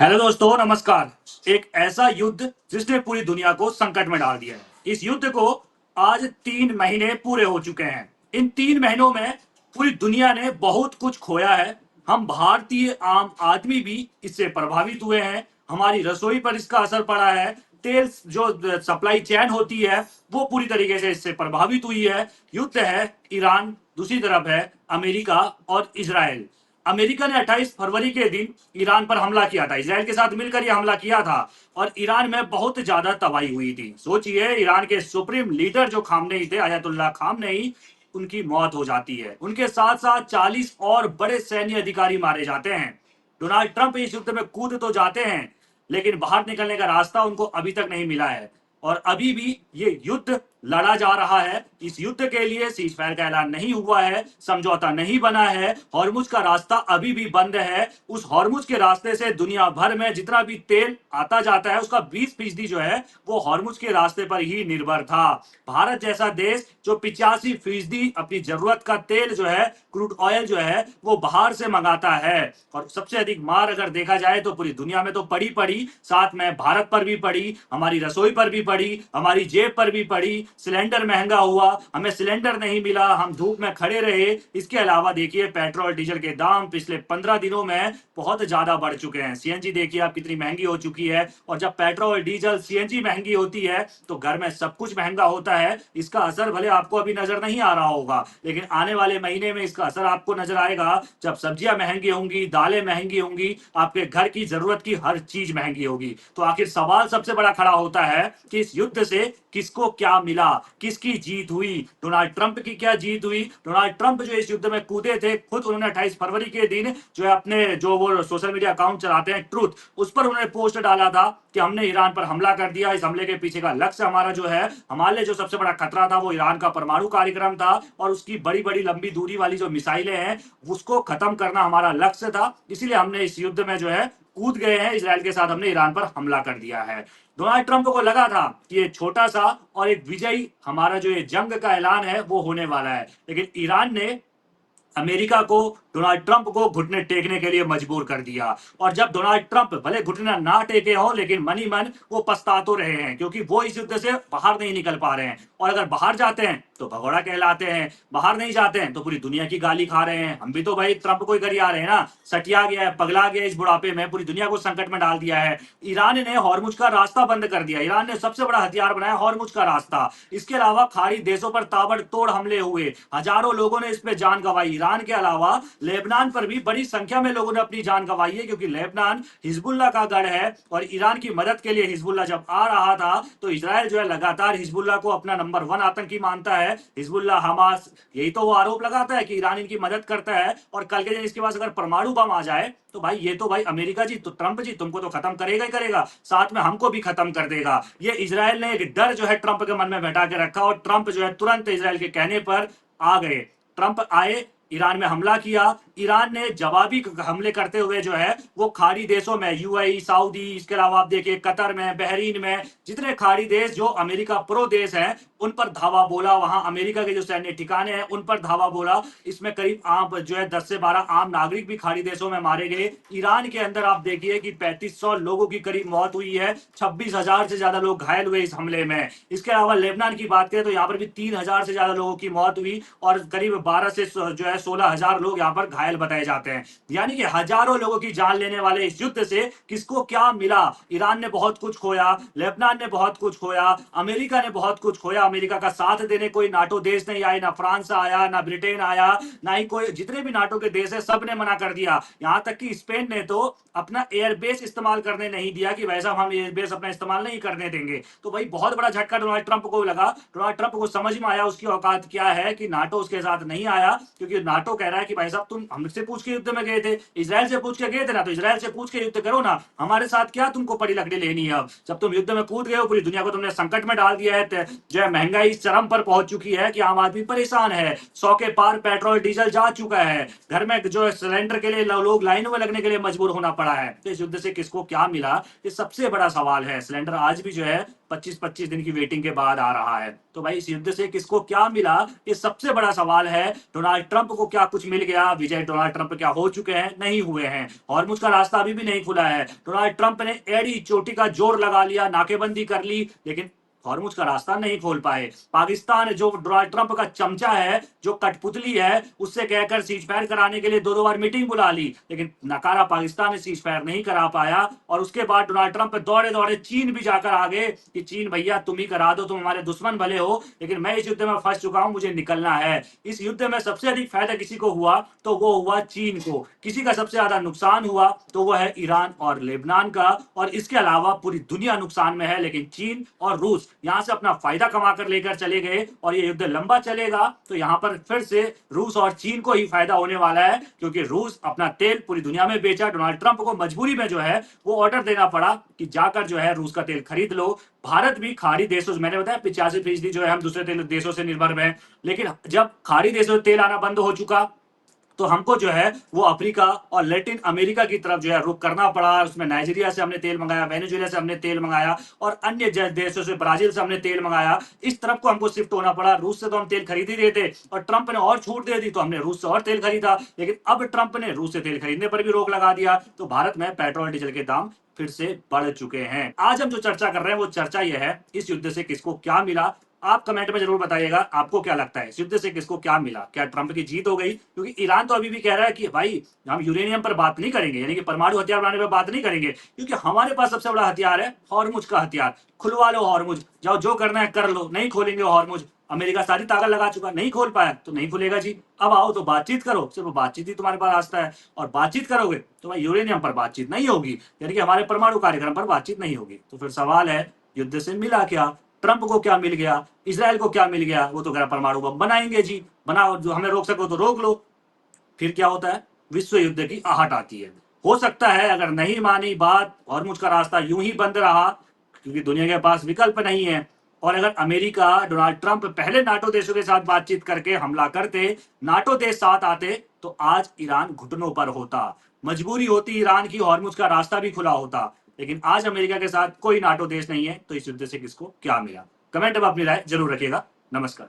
Hello दोस्तों, नमस्कार। एक ऐसा युद्ध जिसने पूरी दुनिया को संकट में डाल दिया है। इस युद्ध को आज 3 महीने पूरे हो चुके हैं। इन 3 महीनों में पूरी दुनिया ने बहुत कुछ खोया है। हम भारतीय आम आदमी भी इससे प्रभावित हुए हैं। हमारी रसोई पर इसका असर पड़ा है। तेल जो सप्लाई चेन होती है वो पूरी तरीके से इससे प्रभावित हुई है। युद्ध है ईरान, दूसरी तरफ है अमेरिका और इजराइल। अमेरिका ने 28 फरवरी के दिन ईरान पर हमला किया था। इसराइल के साथ मिलकर यह हमला किया था और ईरान में बहुत ज्यादा तबाही हुई थी। सोचिए, ईरान के सुप्रीम लीडर जो खामनेई थे, अयतुल्ला खामनेई, उनकी मौत हो जाती है। उनके साथ साथ 40 और बड़े सैन्य अधिकारी मारे जाते हैं। डोनाल्ड ट्रंप इस युद्ध में कूद तो जाते हैं, लेकिन बाहर निकलने का रास्ता उनको अभी तक नहीं मिला है और अभी भी ये युद्ध लड़ा जा रहा है। इस युद्ध के लिए सीज फायर का ऐलान नहीं हुआ है, समझौता नहीं बना है। हॉर्मुज का रास्ता अभी भी बंद है। उस हॉर्मुज के रास्ते से दुनिया भर में जितना भी तेल आता जाता है उसका 20% जो है वो हॉर्मुज के रास्ते पर ही निर्भर था। भारत जैसा देश जो 85% अपनी जरूरत का तेल जो है, क्रूड ऑयल जो है, वो बाहर से मंगाता है। और सबसे अधिक मार अगर देखा जाए तो पूरी दुनिया में तो पड़ी पड़ी, साथ में भारत पर भी पड़ी, हमारी रसोई पर भी पड़ी, हमारी जेब पर भी पड़ी। सिलेंडर महंगा हुआ, हमें सिलेंडर नहीं मिला, हम धूप में खड़े रहे। इसके अलावा देखिए, पेट्रोल डीजल के दाम पिछले 15 दिनों में बहुत ज्यादा बढ़ चुके हैं। सीएनजी देखिए आप कितनी महंगी हो चुकी है। और जब पेट्रोल डीजल सीएनजी महंगी होती है तो घर में सब कुछ महंगा होता है। इसका असर भले आपको अभी नजर नहीं आ रहा होगा, लेकिन आने वाले महीने में इसका असर आपको नजर आएगा। जब सब्जियां महंगी होंगी, दालें महंगी होंगी, आपके घर की जरूरत की हर चीज महंगी होगी। तो आखिर सवाल सबसे बड़ा खड़ा होता है कि इस युद्ध से किसको क्या मिला, किसकी जीत हुई? डोनाल्ड ट्रंप की क्या जीत हुई? डोनाल्ड ट्रंप जो इस युद्ध में कूदे थे, खुद उन्होंने 28 फरवरी के दिन जो है अपने जो वो सोशल मीडिया अकाउंट चलाते हैं ट्रूथ, उस पर उन्होंने पोस्ट डाला था कि हमने ईरान पर हमला कर दिया। इस हमले के पीछे का लक्ष्य हमारा जो है, हमारे लिए जो सबसे बड़ा खतरा था वो ईरान का परमाणु कार्यक्रम था और उसकी बड़ी बड़ी लंबी दूरी वाली जो मिसाइलें हैं उसको खत्म करना हमारा लक्ष्य था। इसीलिए हमने इस युद्ध में जो है कूद गए हैं, इसराइल के साथ हमने ईरान पर हमला कर दिया है। डोनाल्ड ट्रंप को लगा था कि ये छोटा सा और एक विजयी हमारा जो ये जंग का ऐलान है वो होने वाला है, लेकिन ईरान ने अमेरिका को, डोनाल्ड ट्रंप को घुटने टेकने के लिए मजबूर कर दिया। और जब डोनाल्ड ट्रंप भले घुटना ना टेके हो, लेकिन मनी मन वो पछता तो रहे हैं, क्योंकि वो इस युद्ध से बाहर नहीं निकल पा रहे हैं। और अगर बाहर जाते हैं तो भगोड़ा कहलाते हैं, बाहर नहीं जाते हैं तो पूरी दुनिया की गाली खा रहे हैं। हम भी तो भाई ट्रंप को ही करी आ रहे हैं ना। सटिया गया है, पगला गया इस बुढ़ापे में, पूरी दुनिया को संकट में डाल दिया है। ईरान ने हॉर्मुज का रास्ता बंद कर दिया। ईरान ने सबसे बड़ा हथियार बनाया हॉर्मुज का रास्ता। इसके अलावा खाड़ी देशों पर ताबड़तोड़ हमले हुए, हजारों लोगों ने इस पे जान गंवाई। ईरान के अलावा लेबनान पर भी बड़ी संख्या में लोगों ने अपनी जान गंवाई है, क्योंकि लेबनान हिजबुल्लाह का गढ़ है और ईरान की मदद के लिए हिजबुल्लाह जब आ रहा था तो इसराइल जो है लगातार हिजबुल्लाह को अपना नंबर 1 आतंकी मानता है। हिजबुल्लाह, हमास, यही तो वो आरोप लगाता है कि ईरान इनकी मदद करता है। और कल के दिन इसके पास अगर परमाणु बम आ जाए तो भाई ये तो भाई अमेरिका जी, तो ट्रंप जी तुमको तो खत्म करेगा ही करेगा, साथ में हमको भी खत्म कर देगा। ये इजराइल ने एक डर जो है ट्रंप के मन में बैठा के रखा और ट्रंप जो है तुरंत इजराइल के कहने पर आ गए। ट्रंप आए, ईरान में हमला किया। ईरान ने जवाबी हमले करते हुए जो है वो खाड़ी देशों में, यूएई, सऊदी, इसके अलावा आप देखिए कतर में, बहरीन में, जितने खाड़ी देश जो अमेरिका प्रो देश हैं उन पर धावा बोला। वहां अमेरिका के जो सैन्य ठिकाने हैं उन पर धावा बोला। इसमें करीब आम जो है 10 से 12 आम नागरिक भी खाड़ी देशों में मारे गए। ईरान के अंदर आप देखिए कि 3500 लोगों की करीब मौत हुई है, 26,000 से ज्यादा लोग घायल हुए इस हमले में। इसके अलावा लेबनान की बात करें तो यहाँ पर भी 3,000 से ज्यादा लोगों की मौत हुई और करीब 12 से जो है 16,000 लोग यहाँ पर घायल बताए जाते हैं। यानी कि हजारों लोगों की जान लेने वाले इस युद्ध से किसको क्या मिला? ईरान ने बहुत कुछ खोया, लेबनान ने बहुत कुछ खोया, अमेरिका ने बहुत कुछ खोया। अमेरिका का साथ देने कोई नाटो देश नहीं आए, ना फ्रांस आया, ना ब्रिटेन आया, ना ही कोई, जितने भी नाटो के देश है सब ने मना कर दिया। यहां तक कि स्पेन ने तो अपना एयरबेस इस्तेमाल करने नहीं दिया कि वैसा हम एयरबेस अपना इस्तेमाल नहीं करने देंगे। तो भाई बहुत बड़ा झटका डोनाल्ड ट्रंप को लगा। डोनाल्ड ट्रंप को समझ में आया उसकी औकात क्या है कि नाटो उसके साथ नहीं आया, क्योंकि नाटो कह रहा है कि भाई साहब तुम हमसे पूछ के युद्ध में गए थे, इजराइल से पूछ के गए थे ना, तो इजराइल से पूछ के युद्ध करो ना, हमारे साथ क्या तुमको पड़ी लकड़ी लेनी है? अब जब तुम युद्ध में कूद गए हो, पूरी दुनिया को तुमने संकट में डाल दिया है, जो है महंगाई चरम पर पहुंच चुकी है कि आम आदमी परेशान है। 100 के पार पेट्रोल डीजल जा चुका है, घर में जो सिलेंडर के लिए लोग लाइनों में लगने के लिए मजबूर होना पड़ा है। तो इस युद्ध से किसको क्या मिला, ये सबसे बड़ा सवाल है। सिलेंडर आज भी जो है 25-25 दिन की वेटिंग के बाद आ रहा है। तो भाई इस युद्ध से किसको क्या मिला, ये सबसे बड़ा सवाल है। डोनाल्ड ट्रंप को क्या कुछ मिल गया, विजय डोनाल्ड ट्रंप क्या हो चुके हैं, नहीं हुए हैं। हॉर्मुज का रास्ता अभी भी नहीं खुला है। डोनाल्ड ट्रंप ने एड़ी चोटी का जोर लगा लिया, नाकेबंदी कर ली, लेकिन हॉर्मुज का रास्ता नहीं खोल पाए। पाकिस्तान जो डोनाल्ड ट्रंप का चमचा है, जो कठपुतली है, उससे कहकर सीज फायर कराने के लिए 2-2 बार मीटिंग बुला ली, लेकिन नकारा पाकिस्तान ने सीज फायर नहीं करा पाया। और उसके बाद डोनाल्ड ट्रंप दौड़े दौड़े चीन भी जाकर आ गए कि चीन भैया तुम ही करा दो, तुम हमारे दुश्मन भले हो, लेकिन मैं इस युद्ध में फंस चुका हूं, मुझे निकलना है। इस युद्ध में सबसे अधिक फायदा किसी को हुआ तो वो हुआ चीन को। किसी का सबसे ज्यादा नुकसान हुआ तो वो है ईरान और लेबनान का, और इसके अलावा पूरी दुनिया नुकसान में है। लेकिन चीन और रूस यहां से अपना फायदा कमा कर लेकर चले गए, और ये युद्ध लंबा चलेगा तो यहां पर फिर से रूस और चीन को ही फायदा होने वाला है, क्योंकि रूस अपना तेल पूरी दुनिया में बेचा। डोनाल्ड ट्रंप को मजबूरी में जो है वो ऑर्डर देना पड़ा कि जाकर जो है रूस का तेल खरीद लो। भारत भी खाड़ी देशों से, मैंने बताया 85% जो है हम दूसरे तेल देशों से निर्भर हैं, लेकिन जब खाड़ी देशों से तेल आना बंद हो चुका तो हमको जो है वो अफ्रीका और लैटिन अमेरिका की तरफ जो है रुख करना पड़ा। उसमें नाइजीरिया से हमने तेल मंगाया, वेनेजुएला से हमने तेल मंगाया, और अन्य देशों से, ब्राजील से हमने तेल मंगाया। इस तरफ को हमको शिफ्ट होना पड़ा। रूस से तो हम तेल खरीद ही रहे थे, और ट्रंप ने और छूट दे दी तो हमने रूस से और तेल खरीदा, लेकिन अब ट्रंप ने रूस से तेल खरीदने पर भी रोक लगा दिया, तो भारत में पेट्रोल डीजल के दाम फिर से बढ़ चुके हैं। आज हम जो चर्चा कर रहे हैं वो चर्चा यह है, इस युद्ध से किसको क्या मिला। आप कमेंट में जरूर बताइएगा आपको क्या लगता है, इस युद्ध से किसको क्या मिला। क्या ट्रंप की जीत हो गई, क्योंकि ईरान तो अभी भी कह रहा है कि भाई हम यूरेनियम पर बात नहीं करेंगे, यानी कि परमाणु हथियार बनाने पर बात नहीं करेंगे, क्योंकि हमारे पास सबसे बड़ा हथियार है हॉर्मुज का हथियार। खुलवा लो हॉर्मुज, जाओ जो करना है कर लो, नहीं खोलेंगे हॉर्मुज। अमेरिका सारी ताकत लगा चुका, नहीं खोल पाया तो नहीं खुलेगा जी। अब आओ तो बातचीत करो, सिर्फ बातचीत ही तुम्हारे पास रास्ता है, और बातचीत करोगे तो भाई यूरेनियम पर बातचीत नहीं होगी, यानी कि हमारे परमाणु कार्यक्रम पर बातचीत नहीं होगी। तो फिर सवाल है युद्ध से मिला क्या, ट्रंप को क्या मिल गया, इसराइल को क्या मिल गया। वो तो कह परमाणु बम बनाएंगे जी, बनाओ, जो हमें रोक सको तो रोक लो। फिर क्या होता है, विश्व युद्ध की आहट आती है। हो सकता है अगर नहीं मानी बात, हॉर्मुज का रास्ता यूं ही बंद रहा, क्योंकि दुनिया के पास विकल्प नहीं है, और अगर अमेरिका, डोनाल्ड ट्रंप पहले नाटो देशों के साथ बातचीत करके हमला करते, नाटो देश साथ आते, तो आज ईरान घुटनों पर होता। मजबूरी होती ईरान की, हॉर्मुज का रास्ता भी खुला होता। लेकिन आज अमेरिका के साथ कोई नाटो देश नहीं है, तो इस युद्ध से किसको क्या मिला। कमेंट में अपनी राय जरूर रखिएगा। नमस्कार।